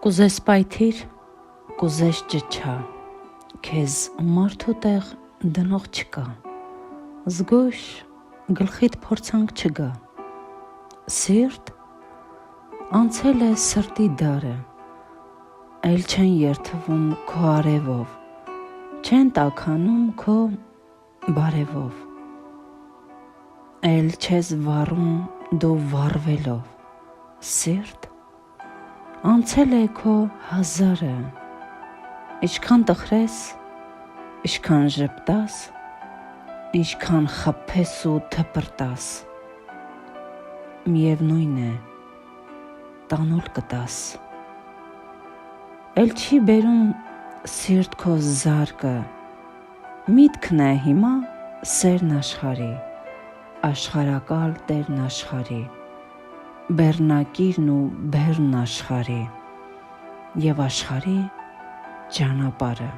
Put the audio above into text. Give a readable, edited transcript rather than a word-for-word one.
Կուզես պայթիր, կուզես ճչա, քեզ մարդու տեղ դնող չկա, զգույշ գլխիդ փորձանք չգա, սիրտ անցել է սրտի դարը, այլ չեն երթվում քո արևով, չեն տաքանում քո բարևով, այլ չես վառում դու վառվելով, սիրտ անցել է քո հազարը, ինչքան տխրես, ինչքան ժպտաս, ինչքան խփես ու թպրտաս, միևնույն է, տանուլ կտաս, էլ չի բերում սիրտ քո զարկը, միտքն է հիմա սերն աշխարհի, աշխարհակալ Տերն աշխարհի, բեռնակիրն ու բերն աշխարհի, և աշխարհի ճանապարհը։